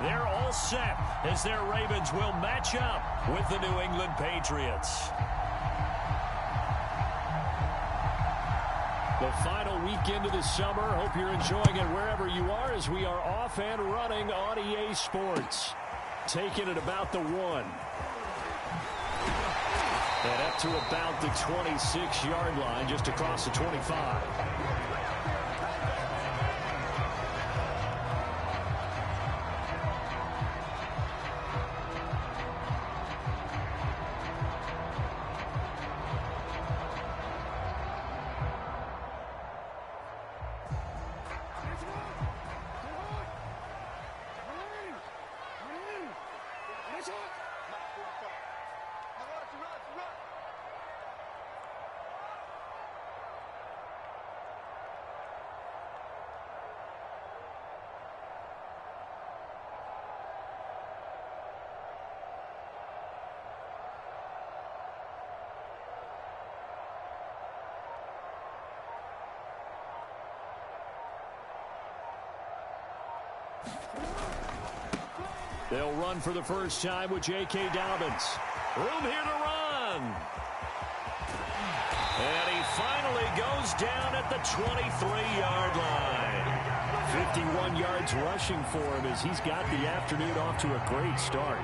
They're all set as their Ravens will match up with the New England Patriots. The final weekend of the summer. Hope you're enjoying it wherever you are as we are off and running on EA Sports. Taking it about the 1. And up to about the 26-yard line, just across the 25. They'll run for the first time with J.K. Dobbins. Room here to run. And he finally goes down at the 23-yard line. 51 yards rushing for him as he's got the afternoon off to a great start.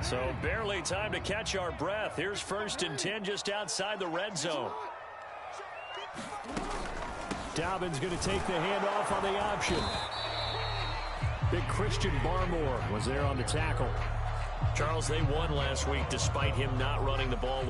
So barely time to catch our breath. Here's 1st and 10 just outside the red zone. Dobbins going to take the handoff on the option. Big Christian Barmore was there on the tackle. Charles, they won last week despite him not running the ball.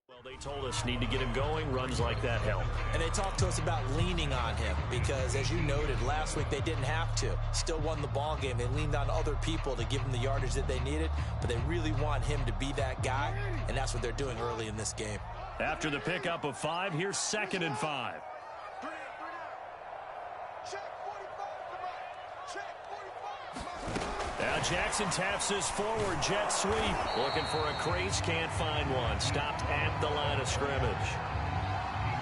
Well, they told us need to get him going. Runs like that help. And they talked to us about leaning on him because, as you noted, last week they didn't have to. Still won the ball game. They leaned on other people to give them the yardage that they needed, but they really want him to be that guy, and that's what they're doing early in this game. After the pickup of 5, here's 2nd and 5. Now Jackson taps his forward jet sweep. Looking for a crease, can't find one. Stopped at the line of scrimmage.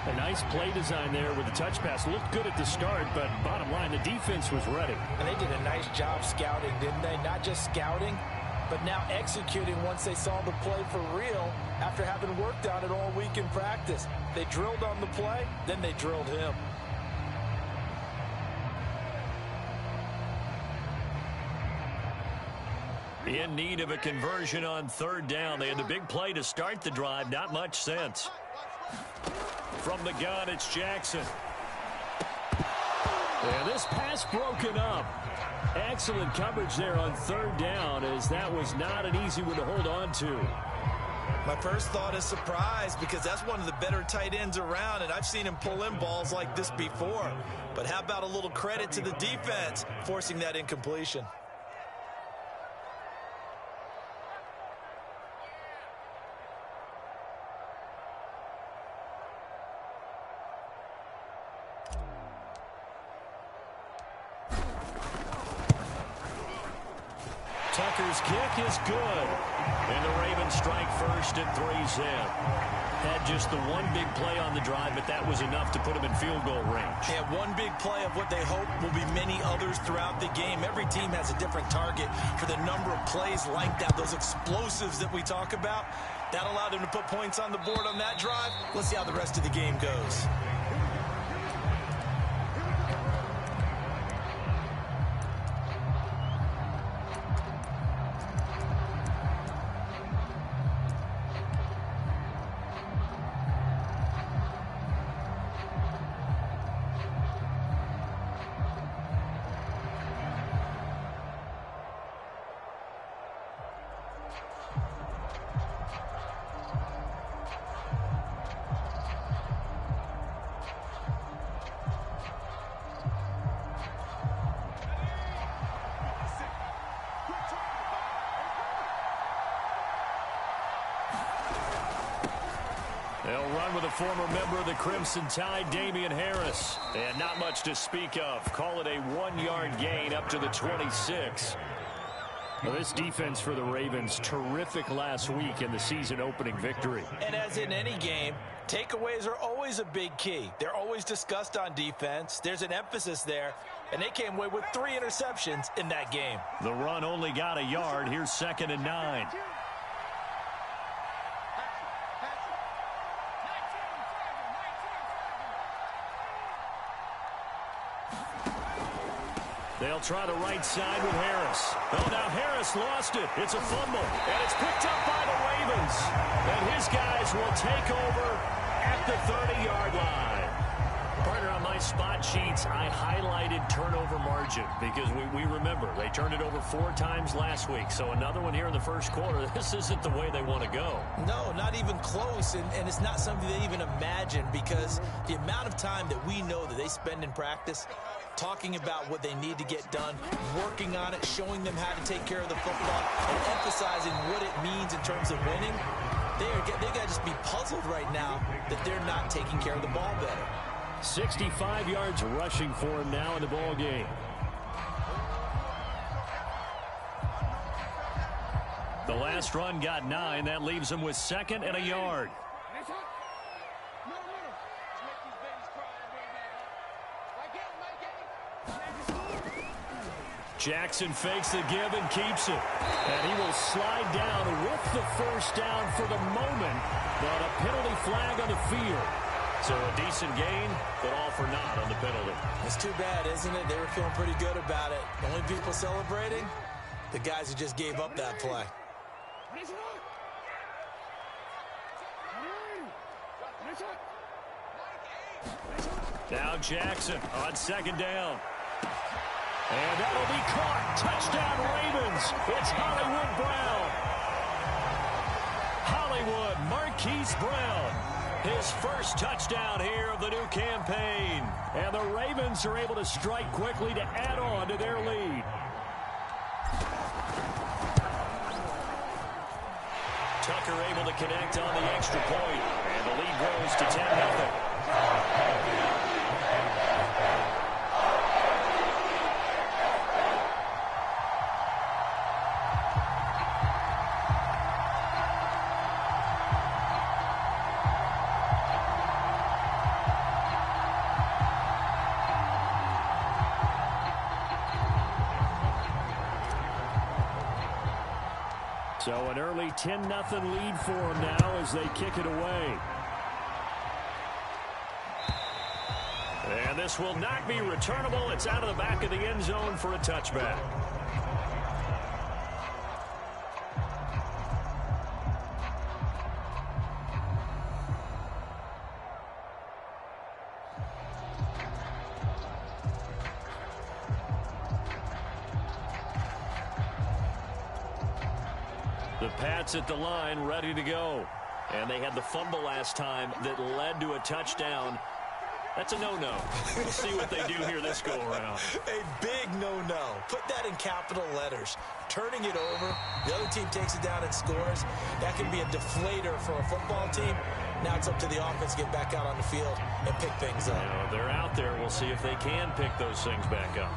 A nice play design there with the touch pass. Looked good at the start, but bottom line, the defense was ready. And they did a nice job scouting, didn't they? Not just scouting, but now executing once they saw the play for real after having worked on it all week in practice. They drilled on the play, then they drilled him. In need of a conversion on 3rd down. They had the big play to start the drive. Not much sense. From the gun, it's Jackson. And this pass broken up. Excellent coverage there on 3rd down, as that was not an easy one to hold on to. My first thought is surprise, because that's one of the better tight ends around, and I've seen him pull in balls like this before. But how about a little credit to the defense forcing that incompletion? Tucker's kick is good. And the Ravens strike first at 3 zip. Had just the one big play on the drive, but that was enough to put him in field goal range. Yeah, one big play of what they hope will be many others throughout the game. Every team has a different target for the number of plays like that, those explosives that we talk about. That allowed them to put points on the board on that drive. Let's see how the rest of the game goes. They'll run with a former member of the Crimson Tide, Damian Harris. And not much to speak of. Call it a 1-yard gain up to the 26. Well, this defense for the Ravens, terrific last week in the season-opening victory. And as in any game, takeaways are always a big key. They're always discussed on defense. There's an emphasis there, and they came away with 3 interceptions in that game. The run only got a yard. Here's 2nd and 9. They'll try the right side with Harris. Oh, now Harris lost it. It's a fumble, and it's picked up by the Ravens. And his guys will take over at the 30-yard line. Partner, on my spot sheets, I highlighted turnover margin because we remember they turned it over 4 times last week. So another one here in the first quarter. This isn't the way they want to go. No, not even close, and it's not something they even imagine because the amount of time that we know that they spend in practice talking about what they need to get done, working on it, showing them how to take care of the football, and emphasizing what it means in terms of winning. They got to just be puzzled right now that they're not taking care of the ball better. 65 yards rushing for him now in the ball game. The last run got 9. That leaves him with 2nd and a yard. Jackson fakes the give and keeps it. And he will slide down with the first down for the moment. But a penalty flag on the field. So a decent gain, but all for naught on the penalty. It's too bad, isn't it? They were feeling pretty good about it. The only people celebrating, the guys who just gave up that play. Now Jackson on 2nd down. And that'll be caught. Touchdown Ravens. It's Hollywood Brown. Hollywood Marquise Brown. His first touchdown here of the new campaign. And the Ravens are able to strike quickly to add on to their lead. Tucker able to connect on the extra point. And the lead grows to 10-0. So an early 10-0 lead for them now as they kick it away. And this will not be returnable. It's out of the back of the end zone for a touchback. The Pats at the line, ready to go. And they had the fumble last time that led to a touchdown. That's a no-no. We'll see what they do here this go-around. A big no-no. Put that in capital letters. Turning it over, the other team takes it down and scores. That can be a deflator for a football team. Now it's up to the offense to get back out on the field and pick things up. You know, they're out there. We'll see if they can pick those things back up.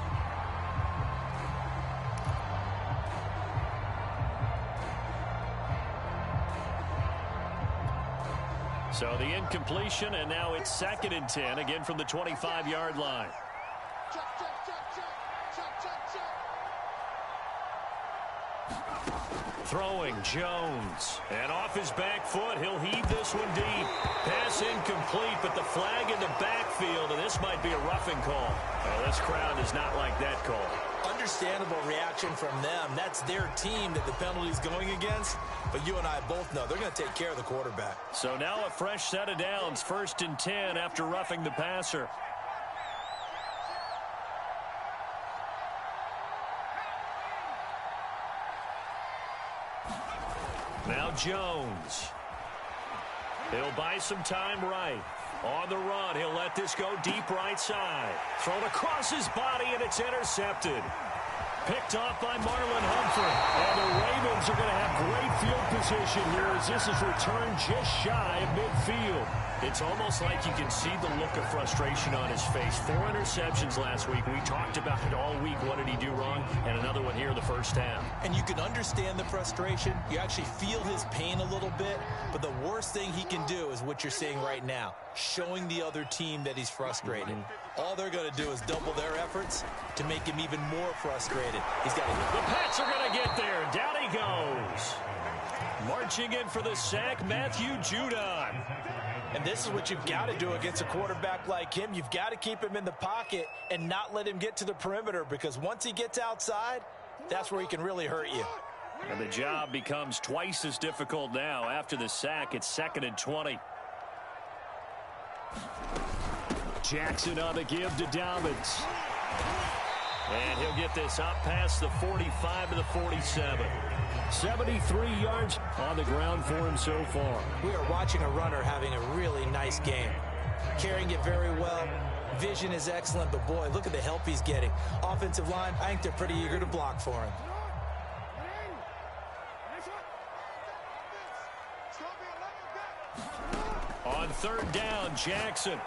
So the incompletion, and now it's 2nd and 10, again from the 25-yard line. Throwing Jones, and off his back foot, he'll heave this one deep. Pass incomplete, but the flag in the backfield, and this might be a roughing call. Oh, this crowd does not like that call. Understandable reaction from them. That's their team that the penalty's going against. But you and I both know they're going to take care of the quarterback. So now a fresh set of downs, 1st and 10 after roughing the passer. Now Jones. He'll buy some time right. On the run, he'll let this go deep right side. Thrown across his body, and it's intercepted. picked off by Marlon Humphrey. And the Ravens are going to have great field position here as this is returned just shy of midfield. It's almost like you can see the look of frustration on his face. 4 interceptions last week. We talked about it all week. What did he do wrong? And another one here in the first half. And you can understand the frustration. You actually feel his pain a little bit. But the worst thing he can do is what you're seeing right now, showing the other team that he's frustrated. All they're going to do is double their efforts to make him even more frustrated. He's got to. The Pats are going to get there. Down he goes. Marching in for the sack, Matthew Judon. And this is what you've got to do against a quarterback like him. You've got to keep him in the pocket and not let him get to the perimeter, because once he gets outside, that's where he can really hurt you. And the job becomes twice as difficult now. After the sack, it's 2nd and 20. Jackson on the give to Dobbins. And he'll get this up past the 45 to the 47. 73 yards on the ground for him so far. We are watching a runner having a really nice game. Carrying it very well. Vision is excellent, but boy, look at the help he's getting. Offensive line, I think they're pretty eager to block for him. On 3rd down, Jackson.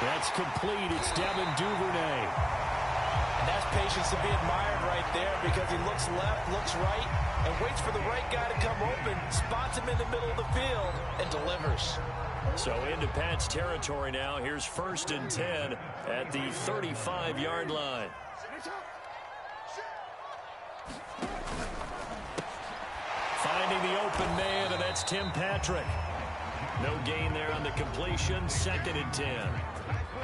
That's complete. It's Devin Duvernay. And that's patience to be admired right there, because he looks left, looks right, and waits for the right guy to come open, spots him in the middle of the field, and delivers. So into Pat's territory now. Here's 1st and 10 at the 35-yard line. Finding the open man, and that's Tim Patrick. No gain there on the completion. 2nd and 10.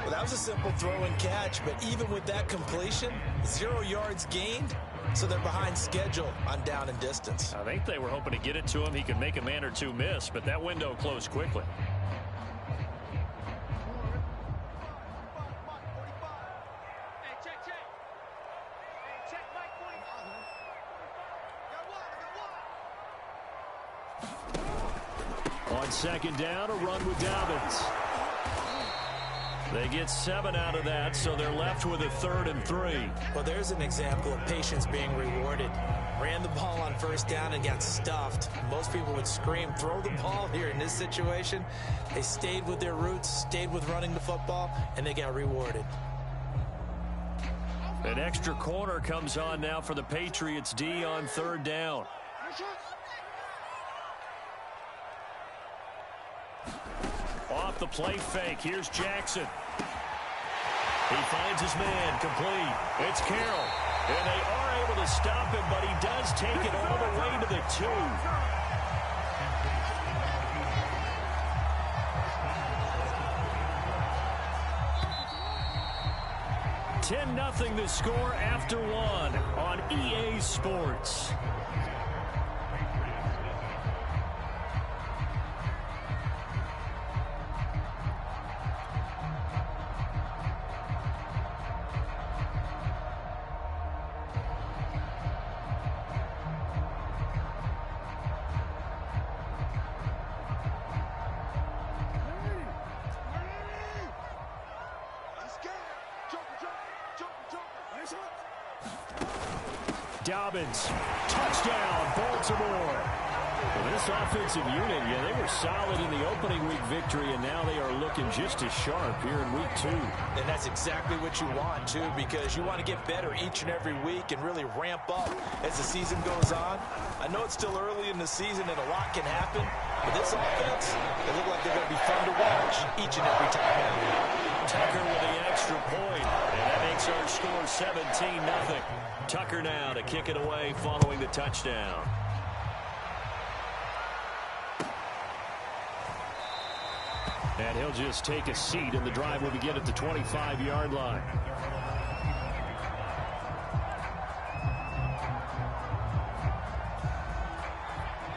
Well, that was a simple throw and catch, but even with that completion, 0 yards gained, so they're behind schedule on down and distance. I think they were hoping to get it to him. He could make a man or two miss, but that window closed quickly. On 2nd down, a run with Dobbins. They get 7 out of that, so they're left with a 3rd and 3. Well, there's an example of patience being rewarded. Ran the ball on 1st down and got stuffed. Most people would scream, throw the ball here. In this situation, they stayed with their roots, stayed with running the football, and they got rewarded. An extra corner comes on now for the Patriots D on 3rd down. Off the play fake, here's Jackson. He finds his man, complete. It's Carroll. And they are able to stop him, but he does take it all the way to the 2. $10-0 the score after 1 on EA Sports. Dobbins, touchdown, Baltimore. Well, this offensive unit, yeah, they were solid in the opening week victory, and now they are looking just as sharp here in week 2. And that's exactly what you want, too, because you want to get better each and every week and really ramp up as the season goes on. I know it's still early in the season and a lot can happen, but this offense, they look like they're going to be fun to watch each and every time. Tucker with the extra point, and that makes our score 17-0. Tucker now to kick it away following the touchdown. And he'll just take a seat, and the drive will begin at the 25-yard line.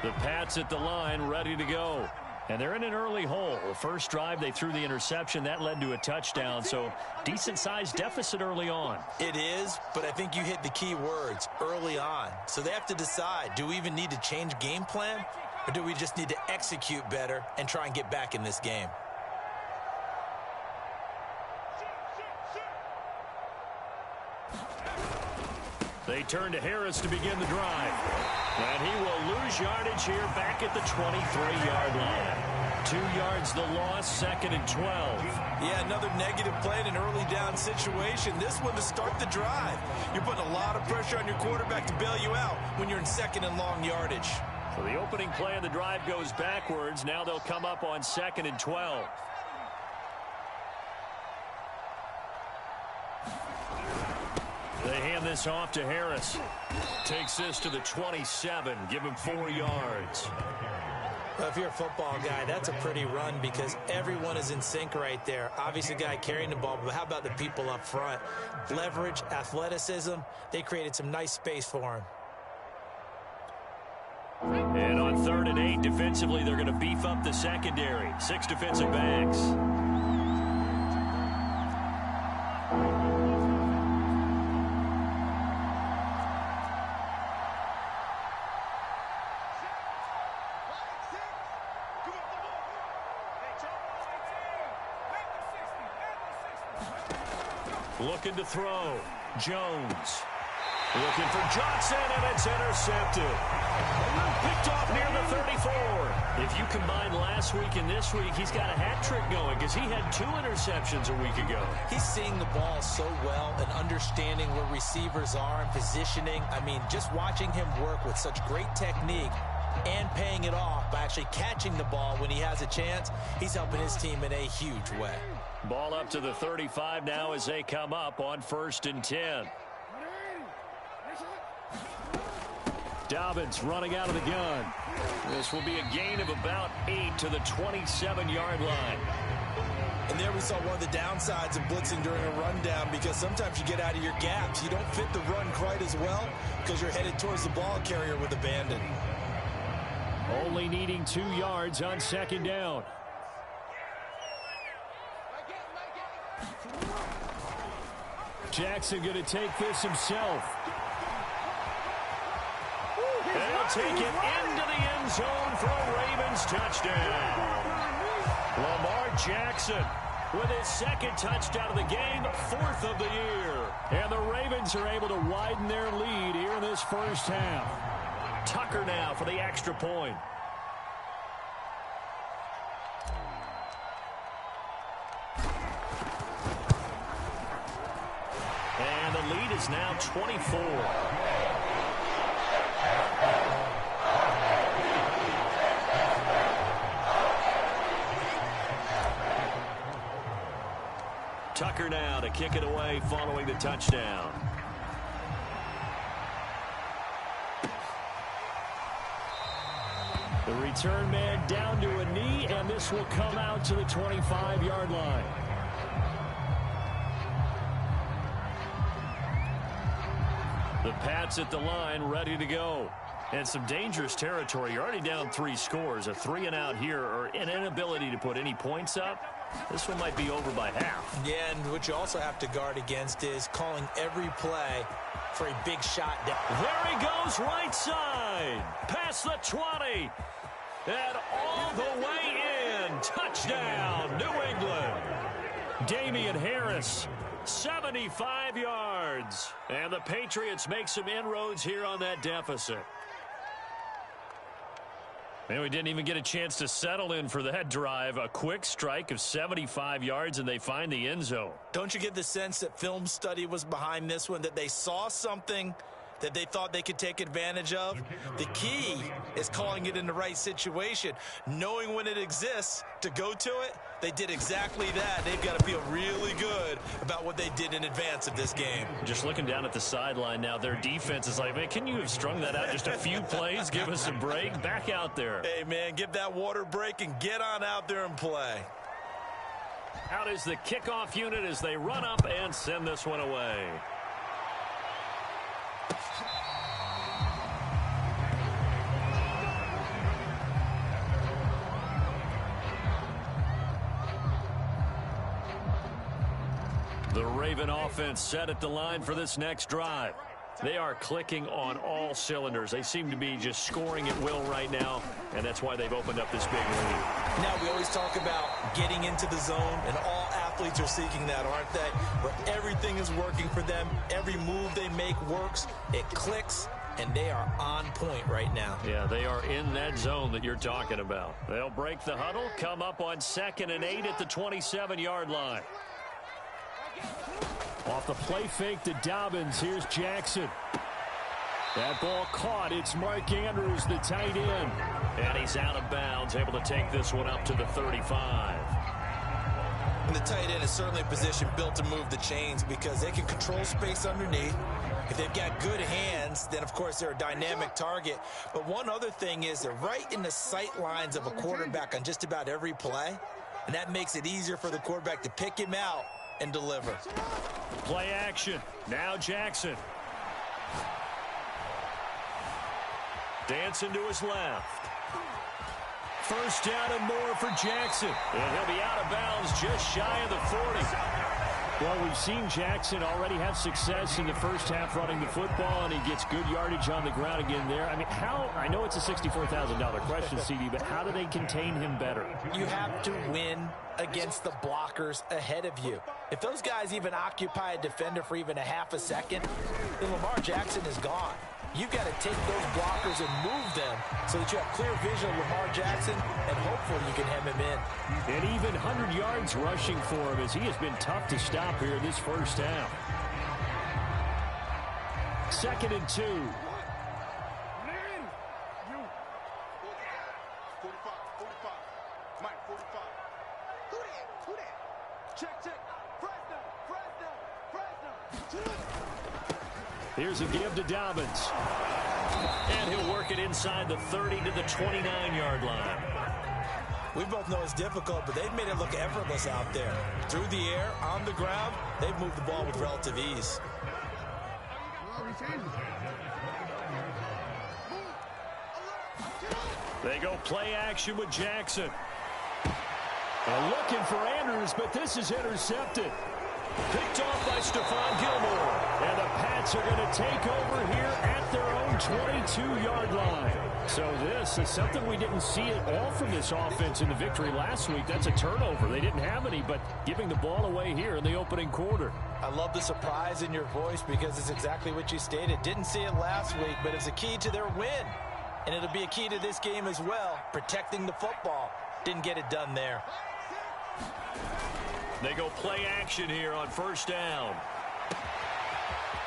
The Pats at the line, ready to go. And they're in an early hole. The first drive, they threw the interception. That led to a touchdown, so decent-sized deficit early on. It is, but I think you hit the key words, early on. So they have to decide, do we even need to change game plan, or do we just need to execute better and try and get back in this game? They turn to Harris to begin the drive. And he will lose yardage here back at the 23-yard line. 2 yards the loss, 2nd and 12. Yeah, another negative play in an early down situation. This one to start the drive. You're putting a lot of pressure on your quarterback to bail you out when you're in 2nd and long yardage. So the opening play of the drive goes backwards. Now they'll come up on 2nd and 12. They hand this off to Harris. Takes this to the 27. Give him 4 yards. Well, if you're a football guy, that's a pretty run because everyone is in sync right there. Obviously, the guy carrying the ball, but how about the people up front? Leverage, athleticism, they created some nice space for him. And on 3rd and 8, defensively, they're going to beef up the secondary. 6 defensive backs. Looking to throw. Jones. Looking for Johnson, and it's intercepted. Picked off near the 34. If you combine last week and this week, he's got a hat trick going because he had 2 interceptions a week ago. He's seeing the ball so well and understanding where receivers are and positioning. I mean, just watching him work with such great technique and paying it off by actually catching the ball when he has a chance, he's helping his team in a huge way. Ball up to the 35 now as they come up on 1st and 10. Dobbins running out of the gun. This will be a gain of about 8 to the 27-yard line. And there we saw one of the downsides of blitzing during a rundown because sometimes you get out of your gaps. You don't fit the run quite as well because you're headed towards the ball carrier with abandon. Only needing 2 yards on 2nd down. Jackson going to take this himself. And he'll take it into the end zone for a Ravens touchdown. Lamar Jackson with his 2nd touchdown of the game, 4th of the year. And the Ravens are able to widen their lead here in this first half. Tucker now for the extra point. And the lead is now 24. Tucker now to kick it away following the touchdown. The return man down to a knee, and this will come out to the 25-yard line. The Pats at the line, ready to go. And some dangerous territory. You're already down 3 scores. A 3 and out here, or an inability to put any points up. This one might be over by half. Yeah, and what you also have to guard against is calling every play for a big shot down. There he goes, right side. Past the 20. And all the way in. Touchdown, New England. Damian Harris, 75 yards. And the Patriots make some inroads here on that deficit. And we didn't even get a chance to settle in for that drive. A quick strike of 75 yards, and they find the end zone. Don't you get the sense that film study was behind this one, that they saw something that they thought they could take advantage of? The key is calling it in the right situation, knowing when it exists to go to it. They did exactly that. They've got to feel really good about what they did in advance of this game. Just looking down at the sideline now, their defense is like, man, can you have strung that out just a few plays? Give us a break. Back out there. Hey, man, give that water break and get on out there and play. Out is the kickoff unit as they run up and send this one away. The Raven offense set at the line for this next drive. They are clicking on all cylinders. They seem to be just scoring at will right now, and that's why they've opened up this big lead. Now, we always talk about getting into the zone, and all athletes are seeking that, aren't they? Where everything is working for them. Every move they make works. It clicks. And they are on point right now. Yeah, they are in that zone that you're talking about. They'll break the huddle, come up on 2nd and 8 at the 27-yard line. Off the play fake to Dobbins. Here's Jackson. That ball caught. It's Mark Andrews, the tight end. And he's out of bounds, able to take this one up to the 35. And the tight end is certainly a position built to move the chains because they can control space underneath. If they've got good hands, then, of course, they're a dynamic target. But one other thing is they're right in the sight lines of a quarterback on just about every play, and that makes it easier for the quarterback to pick him out and deliver. Play action. Now Jackson. Dancing to his left. First down and more for Jackson. And he'll be out of bounds just shy of the 40. Well, we've seen Jackson already have success in the first half running the football, and he gets good yardage on the ground again there. I mean, I know it's a $64,000 question, CD, but how do they contain him better? You have to win against the blockers ahead of you. If those guys even occupy a defender for even a half a second, then Lamar Jackson is gone. You've got to take those blockers and move them so that you have clear vision of Lamar Jackson, and hopefully you can hem him in. And even 100 yards rushing for him as he has been tough to stop here in this first half. 2nd and 2. Here's a give to Dobbins. And he'll work it inside the 30 to the 29-yard line. We both know it's difficult, but they've made it look effortless out there. Through the air, on the ground, they've moved the ball with relative ease. They go play action with Jackson. Looking for Andrews, but this is intercepted. Picked off by Stephon Gilmore. And the Pats are going to take over here at their own 22-yard line. So this is something we didn't see at all from this offense in the victory last week. That's a turnover. They didn't have any, but giving the ball away here in the opening quarter. I love the surprise in your voice because it's exactly what you stated. Didn't see it last week, but it's a key to their win. And it'll be a key to this game as well, protecting the football. Didn't get it done there. They go play action here on first down.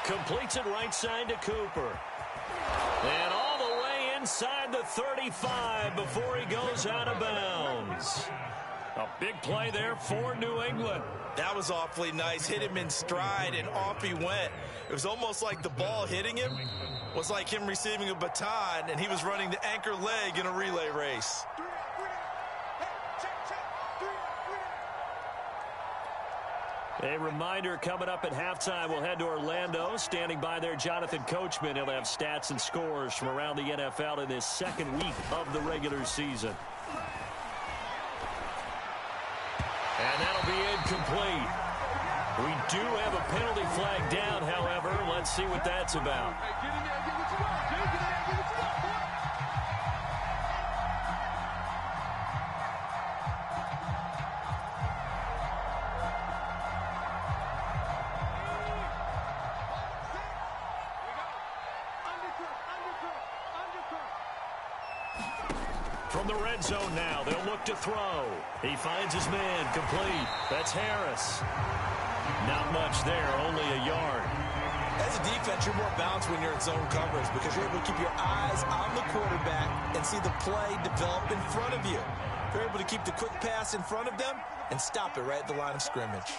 Completes it right side to Cooper. And all the way inside the 35 before he goes out of bounds. A big play there for New England. That was awfully nice. Hit him in stride, and off he went. It was almost like the ball hitting him was like him receiving a baton, and he was running the anchor leg in a relay race. A reminder coming up at halftime, we'll head to Orlando. Standing by there, Jonathan Coachman. He'll have stats and scores from around the NFL in this second week of the regular season. And that'll be incomplete. We do have a penalty flag down, however. Let's see what that's about. From the red zone now, they'll look to throw. He finds his man, complete. That's Harris. Not much there, only a yard. As a defense, you're more balanced when you're in zone coverage because you're able to keep your eyes on the quarterback and see the play develop in front of you. You're able to keep the quick pass in front of them and stop it right at the line of scrimmage.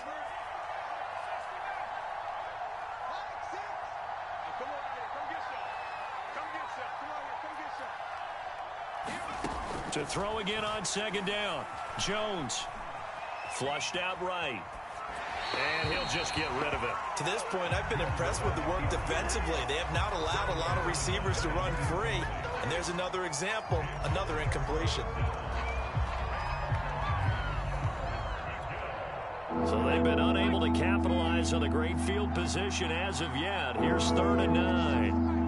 To throw again on second down. Jones flushed out right. And he'll just get rid of it. To this point, I've been impressed with the work defensively. They have not allowed a lot of receivers to run free. And there's another example, another incompletion. So they've been unable to capitalize on the great field position as of yet. Here's 3rd and 9.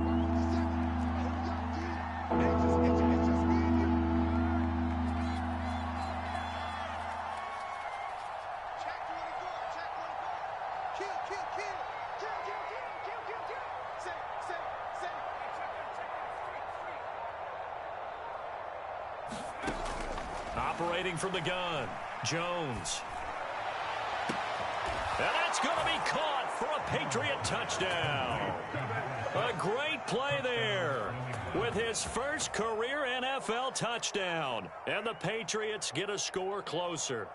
Operating from the gun, Jones. And that's going to be caught for a Patriot touchdown. A great play there with his first career NFL touchdown. And the Patriots get a score closer.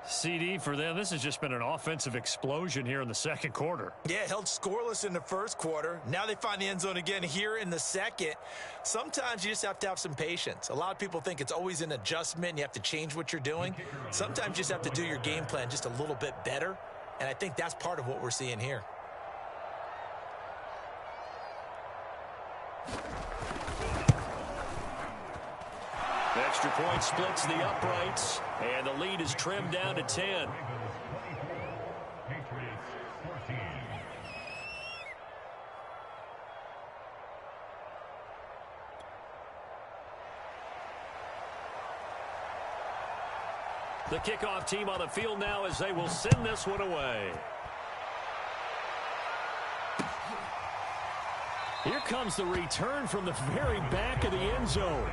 CD for them, this has just been an offensive explosion here in the second quarter. Yeah, held scoreless in the first quarter. Now they find the end zone again here in the second. Sometimes you just have to have some patience. A lot of people think it's always an adjustment. You have to change what you're doing. Sometimes you just have to do your game plan just a little bit better. And I think that's part of what we're seeing here. The extra point splits the uprights, and the lead is trimmed down to 10. The kickoff team on the field now as they will send this one away. Here comes the return from the very back of the end zone.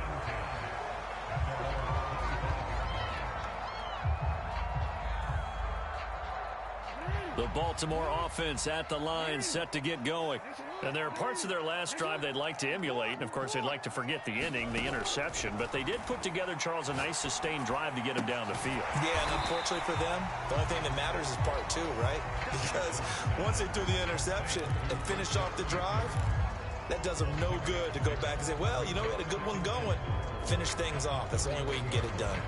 The Baltimore offense at the line set to get going. And there are parts of their last drive they'd like to emulate. And, of course, they'd like to forget the inning, the interception. But they did put together, Charles, a nice sustained drive to get him down the field. Yeah, and unfortunately for them, the only thing that matters is part two, right? Because once they threw the interception and finished off the drive, that does them no good to go back and say, well, you know, we had a good one going. Finish things off. That's the only way you can get it done.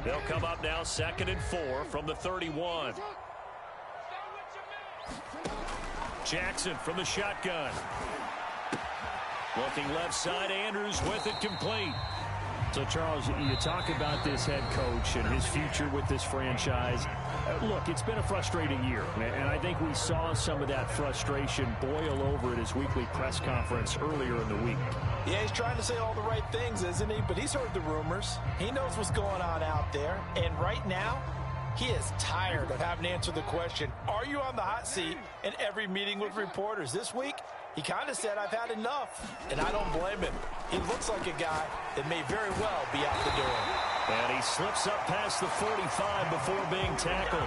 They'll come up now 2nd and 4 from the 31. Jackson from the shotgun. Looking left side, Andrews with it complete. So, Charles, you talk about this head coach and his future with this franchise. Look, it's been a frustrating year, and I think we saw some of that frustration boil over at his weekly press conference earlier in the week. Yeah, he's trying to say all the right things, isn't he? But he's heard the rumors. He knows what's going on out there. And right now, he is tired of having to answer the question, are you on the hot seat in every meeting with reporters? This week, he kind of said, I've had enough. And I don't blame him. He looks like a guy that may very well be out the door. And he slips up past the 45 before being tackled.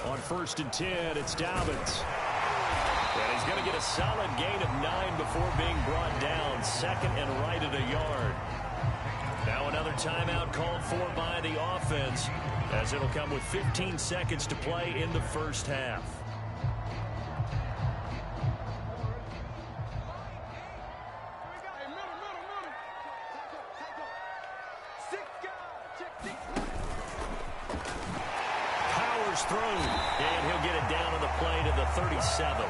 On 1st and 10, it's Dobbins. And he's going to get a solid gain of 9 before being brought down. 2nd and right at a yard. Now another timeout called for by the offense, as it'll come with 15 seconds to play in the first half. Powers through, and he'll get it down on the play to the 37.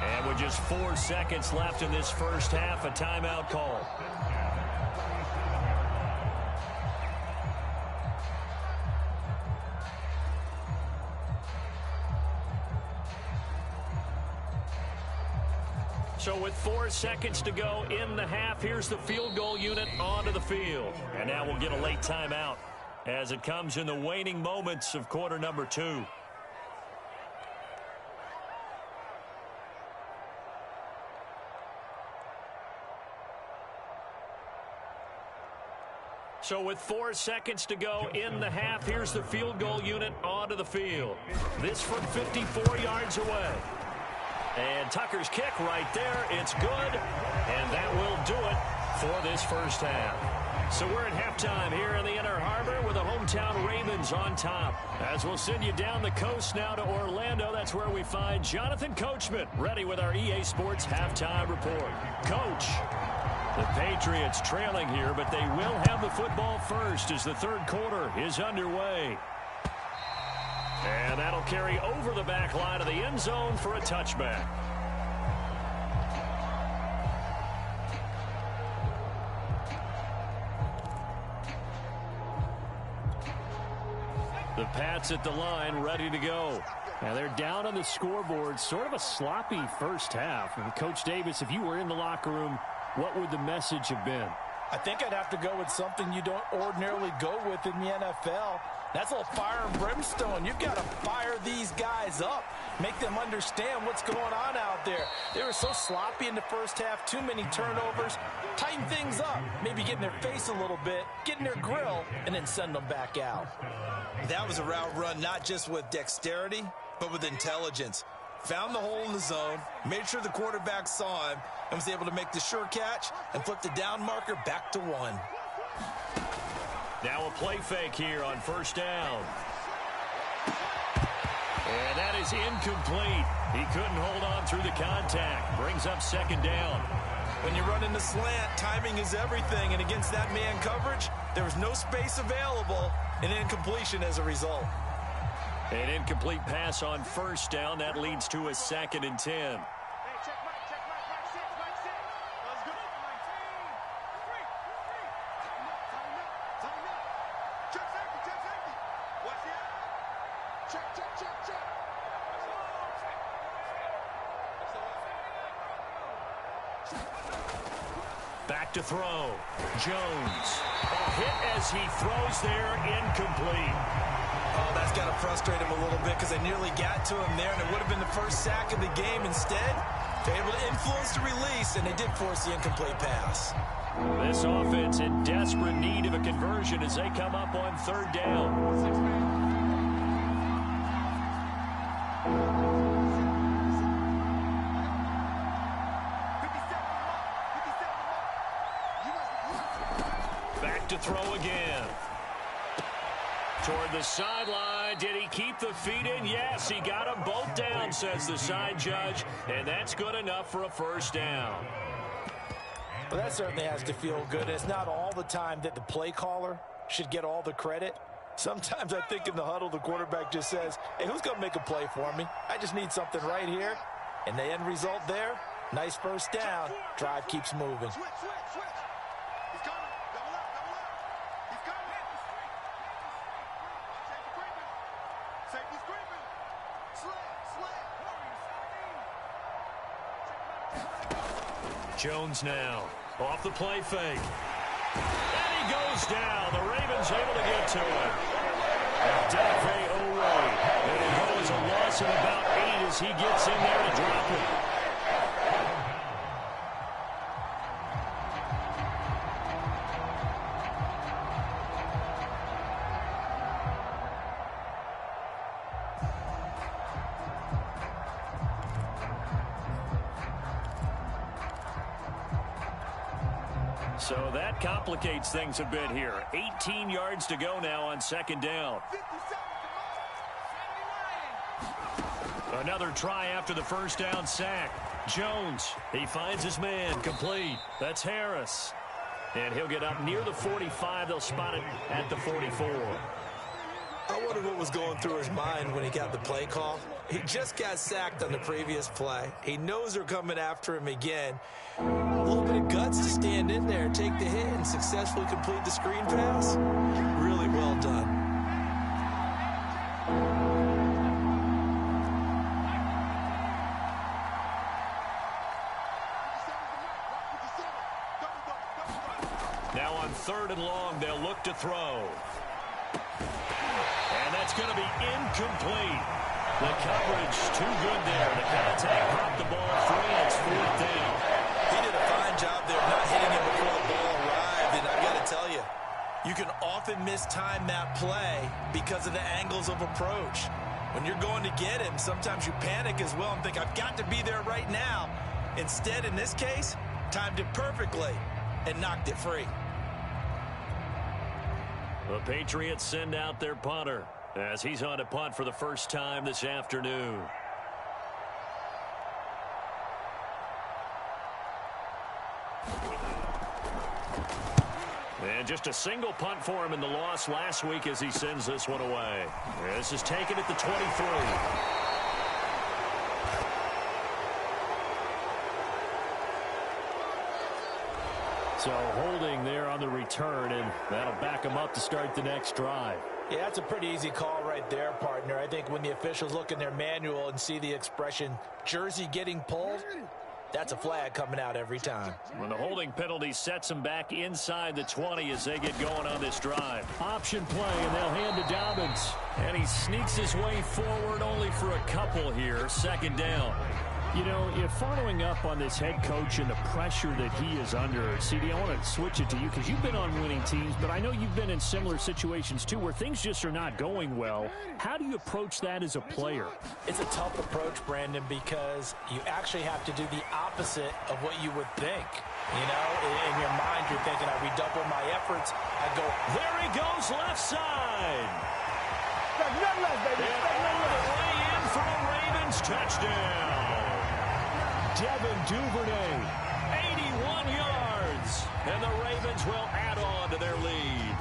And with just 4 seconds left in this first half, a timeout call. So with 4 seconds to go in the half, here's the field goal unit onto the field. And now we'll get a late timeout as it comes in the waning moments of quarter number 2. So with 4 seconds to go in the half, here's the field goal unit onto the field. This from 54 yards away. And Tucker's kick right there. It's good. And that will do it for this first half. So we're at halftime here in the Inner Harbor with the hometown Ravens on top. As we'll send you down the coast now to Orlando, that's where we find Jonathan Coachman ready with our EA Sports halftime report. Coach, the Patriots trailing here, but they will have the football first as the third quarter is underway. And that'll carry over the back line of the end zone for a touchback. The The Pats at the line, ready to go. Now they're down on the scoreboard, sort of a sloppy first half. And Coach Davis, if you were in the locker room, what would the message have been? I think I'd have to go with something you don't ordinarily go with in the NFL. That's a little fire and brimstone. You've got to fire these guys up. Make them understand what's going on out there. They were so sloppy in the first half, too many turnovers. Tighten things up, maybe get in their face a little bit, get in their grill, and then send them back out. That was a route run not just with dexterity, but with intelligence. Found the hole in the zone, made sure the quarterback saw him, and was able to make the sure catch and flip the down marker back to 1. Now a play fake here on first down. And that is incomplete. He couldn't hold on through the contact. Brings up second down. When you run in the slant, timing is everything. And against that man coverage, there was no space available. An incompletion as a result. An incomplete pass on first down. That leads to a 2nd and 10. Back to throw. Jones. A hit as he throws there, incomplete. Oh, that's got to frustrate him a little bit because they nearly got to him there, and it would have been the first sack of the game. Instead, they're able to influence the release, and they did force the incomplete pass. This offense in desperate need of a conversion as they come up on third down. To throw again. Toward the sideline. Did he keep the feet in? Yes, he got them both down, says the side judge, and that's good enough for a first down. Well, that certainly has to feel good. It's not all the time that the play caller should get all the credit. Sometimes I think in the huddle, the quarterback just says, hey, who's going to make a play for me? I just need something right here. And the end result there, nice first down. Drive keeps moving. Jones now, off the play fake. And he goes down. The Ravens able to get to him. Dafe away. And it goes a loss of about 8 as he gets in there to drop it. So that complicates things a bit here. 18 yards to go now on second down. Another try after the first down sack. Jones, he finds his man, complete. That's Harris. And he'll get up near the 45. They'll spot it at the 44. I wonder what was going through his mind when he got the play call. He just got sacked on the previous play. He knows they're coming after him again. A little bit of guts to stand in there, take the hit, and successfully complete the screen pass. Really well done. Now on 3rd and long, they'll look to throw. And that's going to be incomplete. The coverage too good there. The contact popped the ball free, and it's 4th down. He did a fine job there of not hitting him before the ball arrived, and I've got to tell you, you can often mistime that play because of the angles of approach. When you're going to get him, sometimes you panic as well and think, I've got to be there right now. Instead, in this case, timed it perfectly and knocked it free. The Patriots send out their punter as he's on a punt for the first time this afternoon. And just a single punt for him in the loss last week as he sends this one away. This is taken at the 23. So holding there on the return, and that'll back them up to start the next drive. Yeah, that's a pretty easy call right there, partner. I think when the officials look in their manual and see the expression, jersey getting pulled, that's a flag coming out every time. When the holding penalty sets them back inside the 20 as they get going on this drive. Option play, and they'll hand to Dobbins. And he sneaks his way forward only for a couple here. Second down. You know, if following up on this head coach and the pressure that he is under, CD, I want to switch it to you because you've been on winning teams, but I know you've been in similar situations too where things just are not going well. How do you approach that as a player? It's a tough approach, Brandon, because you actually have to do the opposite of what you would think. You know, in your mind, you're thinking, I redouble my efforts. I go, there he goes, left side. And all the way in for a Ravens touchdown. Devin Duvernay, 81 yards, and the Ravens will add on to their lead.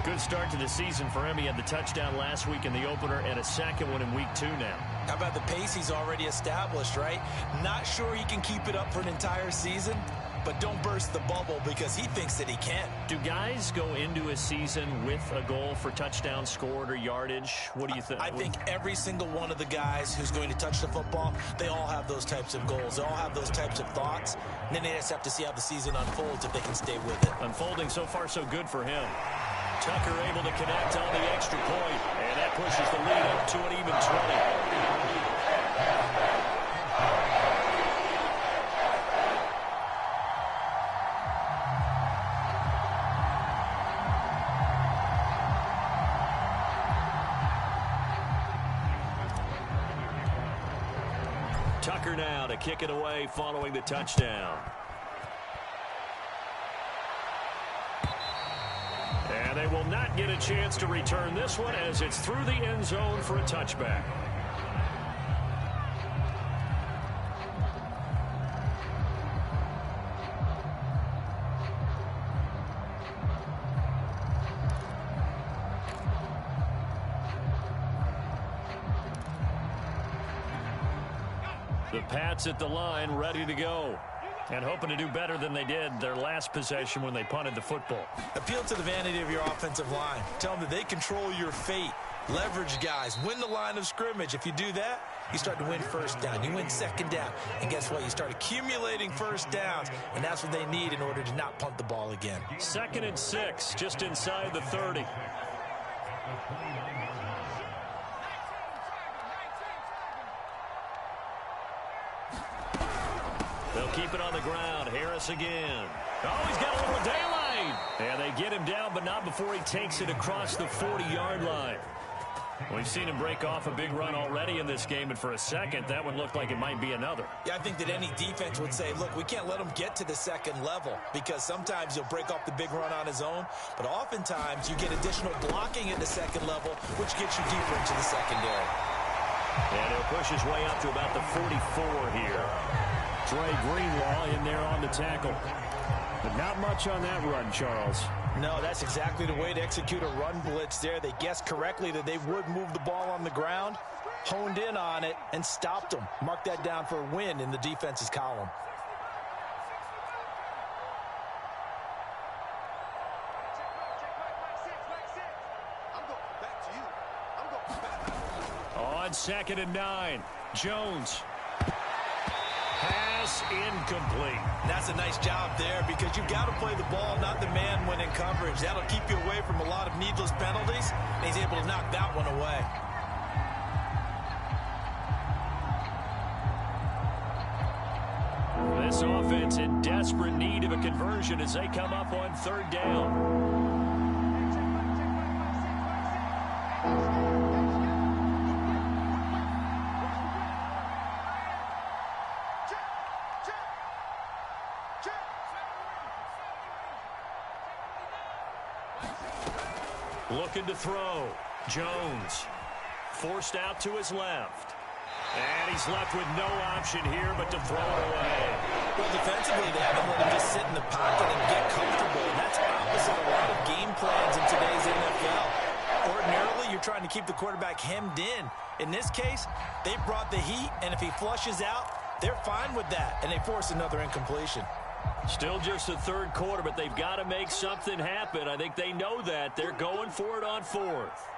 Good start to the season for him. He had the touchdown last week in the opener and a second one in week 2 now. How about the pace he's already established, right? Not sure he can keep it up for an entire season, but don't burst the bubble because he thinks that he can. Do guys go into a season with a goal for touchdown scored or yardage? What do you think? I think every single one of the guys who's going to touch the football, they all have those types of goals. They all have those types of thoughts. And then they just have to see how the season unfolds if they can stay with it. Unfolding so far so good for him. Tucker able to connect on the extra point, and that pushes the lead up to an even 20. Tucker now to kick it away following the touchdown. And they will not get a chance to return this one as it's through the end zone for a touchback. The Pats at the line, ready to go. And hoping to do better than they did their last possession when they punted the football. Appeal to the vanity of your offensive line. Tell them that they control your fate. Leverage guys. Win the line of scrimmage. If you do that, you start to win first down. You win second down. And guess what? You start accumulating first downs. And that's what they need in order to not punt the ball again. 2nd and 6, just inside the 30. They'll keep it on the ground. Harris again. Oh, he's got a little daylight. And they get him down, but not before he takes it across the 40-yard line. We've seen him break off a big run already in this game, and for a second, that one looked like it might be another. Yeah, I think that any defense would say, look, we can't let him get to the second level because sometimes he'll break off the big run on his own, but oftentimes you get additional blocking at the second level, which gets you deeper into the secondary. And he'll push his way up to about the 44 here. Dre Greenlaw in there on the tackle. But not much on that run, Charles. No, that's exactly the way to execute a run blitz there. They guessed correctly that they would move the ball on the ground, honed in on it, and stopped them. Mark that down for a win in the defense's column. On 2nd and 9, Jones. Pass incomplete. That's a nice job there because you've got to play the ball, not the man when in coverage. That'll keep you away from a lot of needless penalties, and he's able to knock that one away. This offense in desperate need of a conversion as they come up on 3rd down. Looking to throw. Jones forced out to his left. And he's left with no option here but to throw it away. Well, defensively, they haven't let him just sit in the pocket and get comfortable. And that's opposite a lot of game plans in today's NFL. Ordinarily, you're trying to keep the quarterback hemmed in. In this case, they brought the heat, and if he flushes out, they're fine with that, and they force another incompletion. Still just the third quarter, but they've got to make something happen. I think they know that. They're going for it on fourth.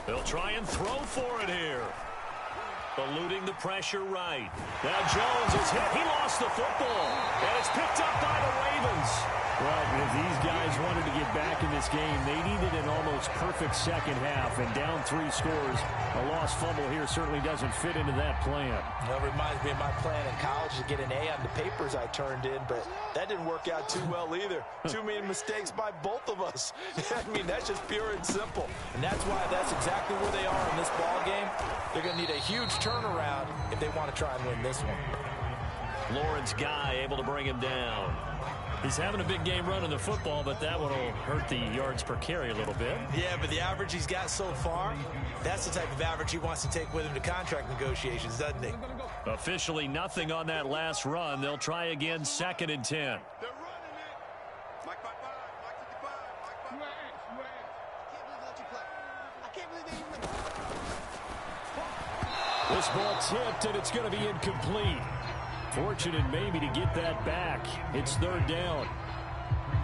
They'll try and throw for it here. Eluding the pressure right. Now Jones is hit. He lost the football. And it's picked up by the Ravens. Well, if these guys wanted to get back in this game, they needed an almost perfect second half. And down 3 scores, a lost fumble here certainly doesn't fit into that plan. That reminds me of my plan in college to get an A on the papers I turned in, but that didn't work out too well either. Too many mistakes by both of us. I mean, that's just pure and simple. And that's why that's exactly where they are in this ball game. They're going to need a huge turnaround if they want to try and win this one. Lawrence Guy able to bring him down. He's having a big game running the football, but that one will hurt the yards per carry a little bit. Yeah, but the average he's got so far, that's the type of average he wants to take with him to contract negotiations, doesn't he? Officially nothing on that last run. They'll try again, 2nd and 10. They're running it. Mike 5-5. Mike 65. Mike 5-5. I can't believe they let you play. This ball tipped, and it's going to be incomplete. Fortunate maybe to get that back. It's 3rd down.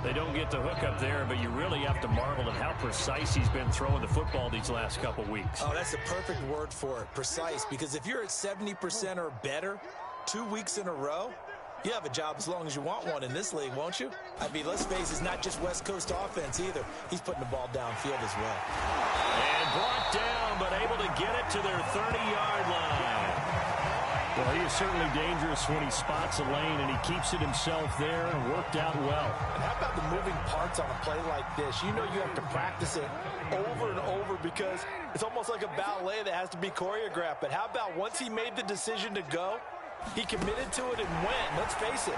They don't get the hook up there, but you really have to marvel at how precise he's been throwing the football these last couple weeks. Oh, that's the perfect word for it, precise. Because if you're at 70% or better 2 weeks in a row, you have a job as long as you want one in this league, won't you? I mean, let's face it, it's not just West Coast offense either. He's putting the ball downfield as well. And brought down, but able to get it to their 30-yard line. Well, he is certainly dangerous when he spots a lane, and he keeps it himself there and worked out well. And how about the moving parts on a play like this? You know you have to practice it over and over because it's almost like a ballet that has to be choreographed. But how about once he made the decision to go, he committed to it and went. Let's face it,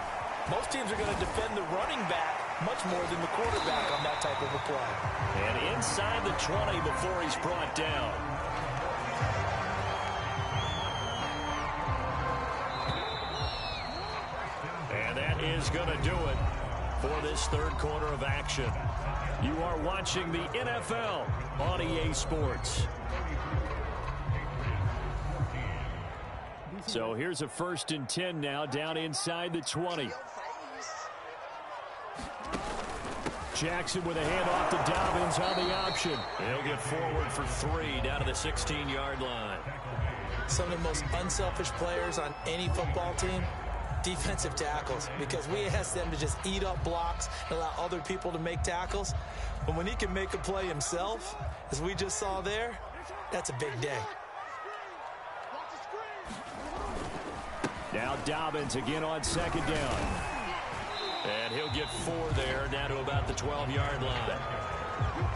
most teams are going to defend the running back much more than the quarterback on that type of a play. And inside the 20 before he's brought down. And that is going to do it for this third quarter of action. You are watching the NFL on EA Sports. So here's a 1st and 10 now, down inside the 20. Jackson with a handoff to Dobbins on the option. He'll get forward for 3 down to the 16-yard line. Some of the most unselfish players on any football team, defensive tackles, because we ask them to just eat up blocks and allow other people to make tackles. But when he can make a play himself, as we just saw there, that's a big day. Now Dobbins again on 2nd down. And he'll get 4 there, down to about the 12-yard line.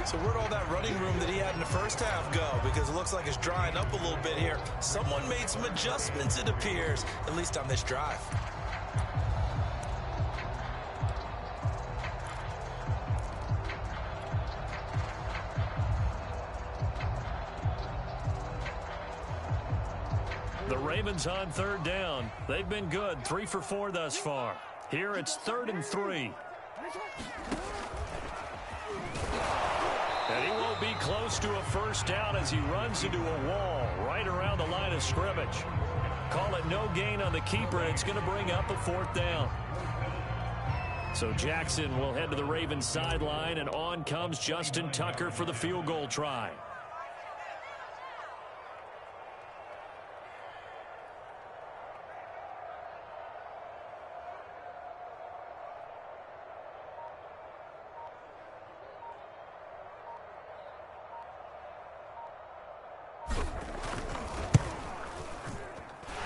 So where'd all that running room that he had in the first half go? Because it looks like it's drying up a little bit here. Someone made some adjustments, it appears, at least on this drive. The Ravens on 3rd down. They've been good, 3 for 4 thus far. Here it's 3rd and 3. And he won't be close to a first down as he runs into a wall right around the line of scrimmage. Call it no gain on the keeper, and it's going to bring up a 4th down. So Jackson will head to the Ravens sideline, and on comes Justin Tucker for the field goal try.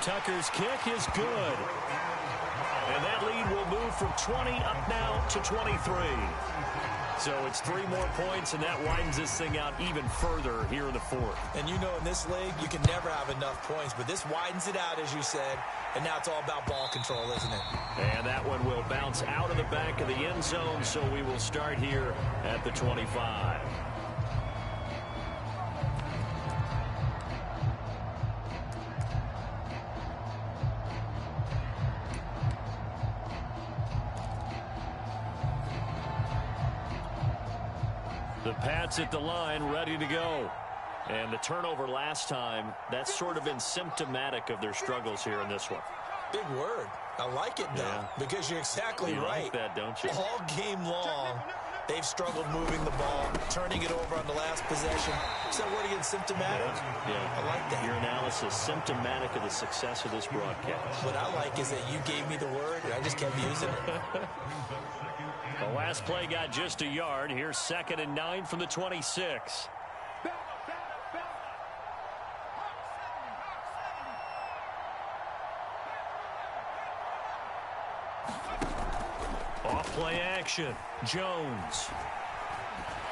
Tucker's kick is good. And that lead will move from 20 up now to 23. So it's 3 more points, and that widens this thing out even further here in the 4th. And you know in this league, you can never have enough points, but this widens it out, as you said, and now it's all about ball control, isn't it? And that one will bounce out of the back of the end zone, so we will start here at the 25. The Pats at the line, ready to go. And the turnover last time, that's sort of been symptomatic of their struggles here in this one. Big word. I like it, though, because you're exactly right. Like that, don't you? All game long, they've struggled moving the ball, turning it over on the last possession. Is that word again, symptomatic? Yeah. I like that. Your analysis, symptomatic of the success of this broadcast. What I like is that you gave me the word, and I just kept using it. The last play got just a yard. Here's 2nd and 9 from the 26. Off-play action. Jones.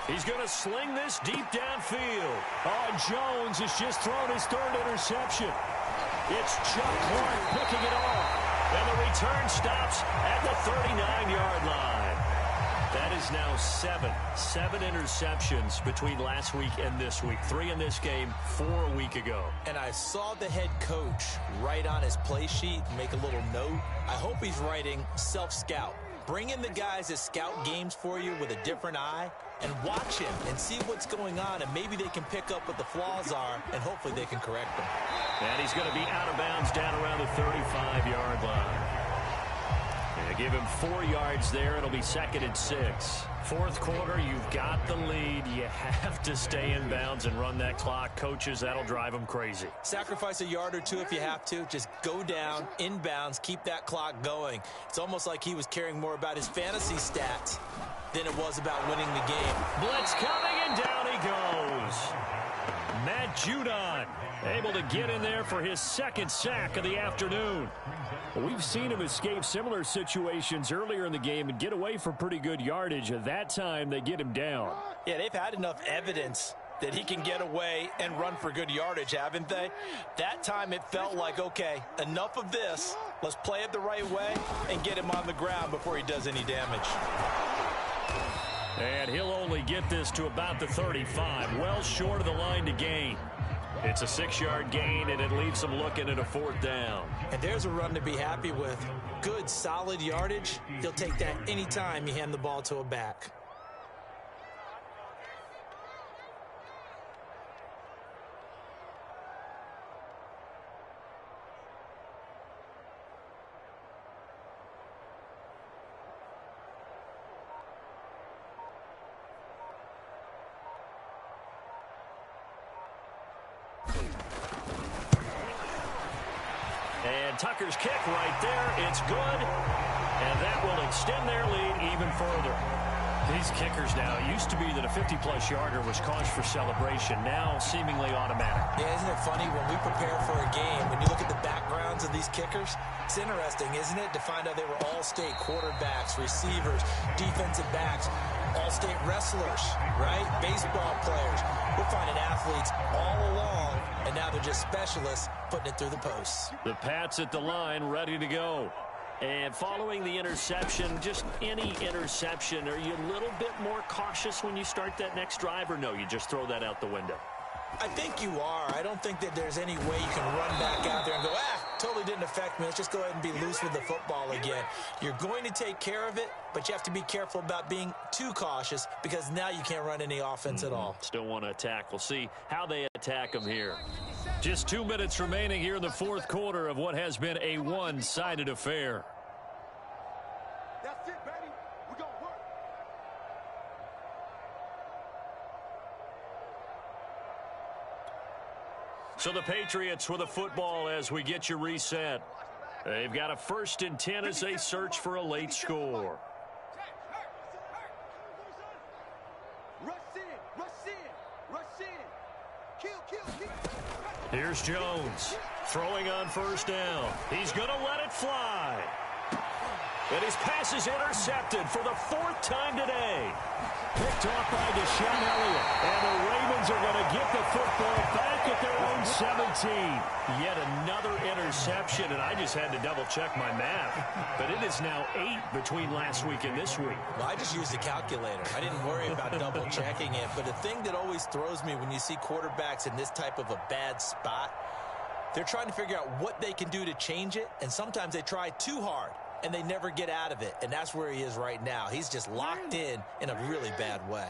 He's going to sling this deep downfield. Oh, Jones has just thrown his 3rd interception. It's Chuck Clark picking it off. And the return stops at the 39-yard line. That is now 7 interceptions between last week and this week. 3 in this game, 4 a week ago. And I saw the head coach write on his play sheet, make a little note. I hope he's writing self-scout. Bring in the guys that scout games for you with a different eye and watch him and see what's going on, and maybe they can pick up what the flaws are, and hopefully they can correct them. And he's going to be out of bounds down around the 35-yard line. And give him 4 yards there. It'll be 2nd and 6. Fourth quarter, you've got the lead. You have to stay in bounds and run that clock. Coaches, that'll drive them crazy. Sacrifice a yard or two if you have to. Just go down, in bounds, keep that clock going. It's almost like he was caring more about his fantasy stats than it was about winning the game. Blitz coming, and down he goes. Matt Judon able to get in there for his 2nd sack of the afternoon. We've seen him escape similar situations earlier in the game and get away for pretty good yardage. At that time, they get him down. Yeah, they've had enough evidence that he can get away and run for good yardage, haven't they? That time it felt like, okay, enough of this. Let's play it the right way and get him on the ground before he does any damage. And he'll only get this to about the 35, well short of the line to gain. It's a 6-yard gain, and it leaves them looking at a 4th down. And there's a run to be happy with. Good, solid yardage. He'll take that anytime you hand the ball to a back. And Tucker's kick right there. It's good. And that will extend their lead even further. These kickers now, it used to be that a 50-plus yarder was cause for celebration. Now seemingly automatic. Yeah, isn't it funny when we prepare for a game, when you look at the backgrounds of these kickers, it's interesting, isn't it, to find out they were all-state quarterbacks, receivers, defensive backs, all-state wrestlers, right? Baseball players. We're finding athletes all along, and now they're just specialists putting it through the posts. The Pats at the line, ready to go. And following the interception, just any interception, are you a little bit more cautious when you start that next drive, or no, you just throw that out the window? I think you are. I don't think that there's any way you can run back out there and go, totally didn't affect me. Let's just go ahead and be loose with the football again. You're going to take care of it, but you have to be careful about being too cautious because now you can't run any offense at all. Still want to attack. We'll see how they attack them here. Just 2 minutes remaining here in the fourth quarter of what has been a one-sided affair. That's it, baby. We're going to work. So the Patriots with a football as we get you reset. They've got a 1st and 10 as they search for a late score. Rush in, rush in, rush in. Kill. Here's Jones throwing on 1st down. He's going to let it fly. And his pass is intercepted for the 4th time today. Picked off by Deshaun Elliott. And the Ravens are going to get the football back at their own 17. Yet another interception, and I just had to double-check my math. But it is now 8 between last week and this week. Well, I just used a calculator. I didn't worry about double-checking it. But the thing that always throws me when you see quarterbacks in this type of a bad spot, they're trying to figure out what they can do to change it, and sometimes they try too hard. And they never get out of it, and that's where he is right now. He's just locked in a really bad way.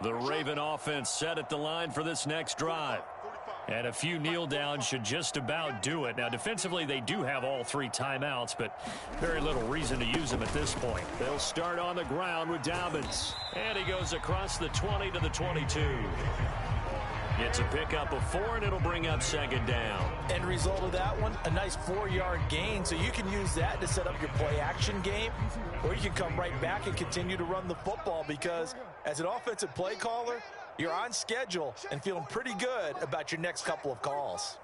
The Raven offense set at the line for this next drive. And a few kneel downs should just about do it. Now, defensively, they do have all 3 timeouts, but very little reason to use them at this point. They'll start on the ground with Dobbins. And he goes across the 20 to the 22. Gets a pickup of 4, and it'll bring up second down. End result of that one, a nice 4-yard gain, so you can use that to set up your play-action game, or you can come right back and continue to run the football because as an offensive play caller, you're on schedule and feeling pretty good about your next couple of calls.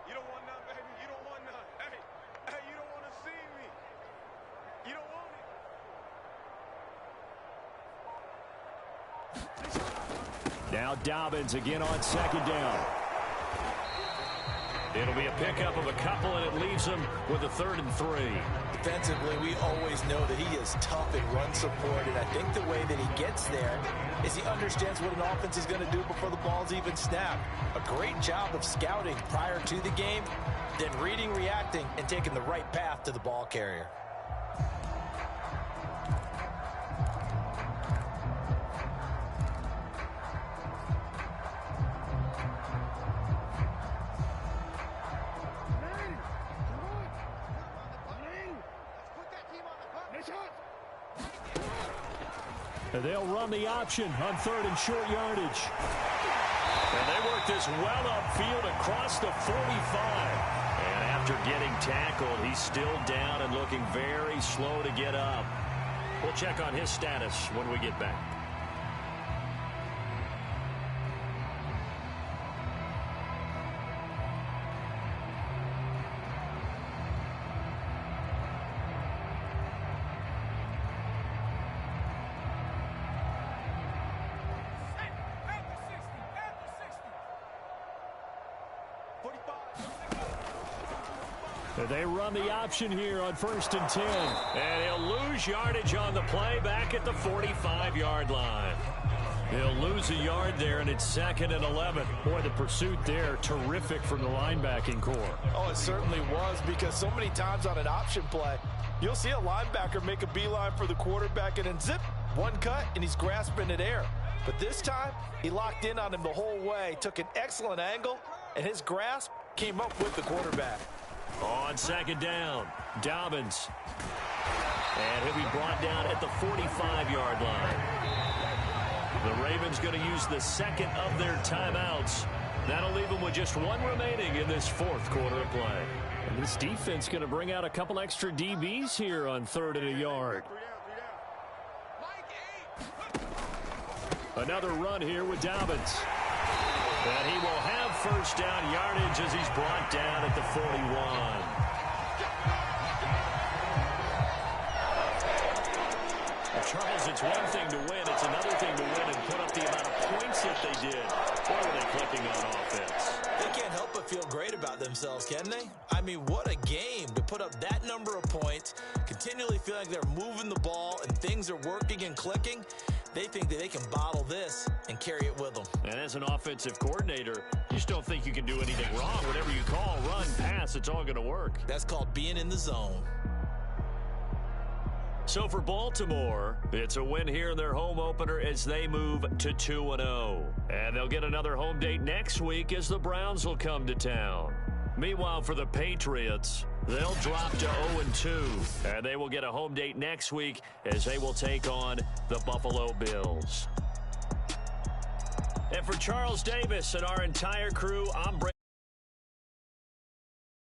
You don't want none, baby. You don't want none. Hey, you don't want to see me. You don't want it. Now Dobbins again on second down. It'll be a pickup of a couple, and it leaves them with a 3rd and 3. Defensively, we always know that he is tough in run support, and I think the way that he gets there is he understands what an offense is going to do before the ball's even snapped. A great job of scouting prior to the game, then reading, reacting, and taking the right path to the ball carrier. They'll run the option on 3rd and short yardage. And they work this well upfield across the 45. And after getting tackled, he's still down and looking very slow to get up. We'll check on his status when we get back. They run the option here on 1st and 10. And he'll lose yardage on the play back at the 45-yard line. He'll lose a yard there, and it's 2nd and 11. Boy, the pursuit there, terrific from the linebacking core. Oh, it certainly was, because so many times on an option play, you'll see a linebacker make a beeline for the quarterback and then zip, one cut, and he's grasping at air. But this time, he locked in on him the whole way, took an excellent angle, and his grasp came up with the quarterback. On second down, Dobbins. And he'll be brought down at the 45-yard line. The Ravens going to use the 2nd of their timeouts. That'll leave them with just 1 remaining in this 4th quarter of play. And this defense going to bring out a couple extra DBs here on 3rd and a yard. Another run here with Dobbins. And he will have 1st down yardage as he's brought down at the 41. Charles, it's one thing to win. It's another thing to win and put up the amount of points that they did. Boy, were they clicking on offense. They can't help but feel great about themselves, can they? I mean, what a game to put up that number of points, continually feeling like they're moving the ball and things are working and clicking. They think that they can bottle this and carry it with them. And as an offensive coordinator, you just don't think you can do anything wrong. Whatever you call, run, pass, it's all going to work. That's called being in the zone. So for Baltimore, it's a win here in their home opener as they move to 2-0. And they'll get another home date next week as the Browns will come to town. Meanwhile, for the Patriots, they'll drop to 0-2. And they will get a home date next week as they will take on the Buffalo Bills. And for Charles Davis and our entire crew, I'm Brandon.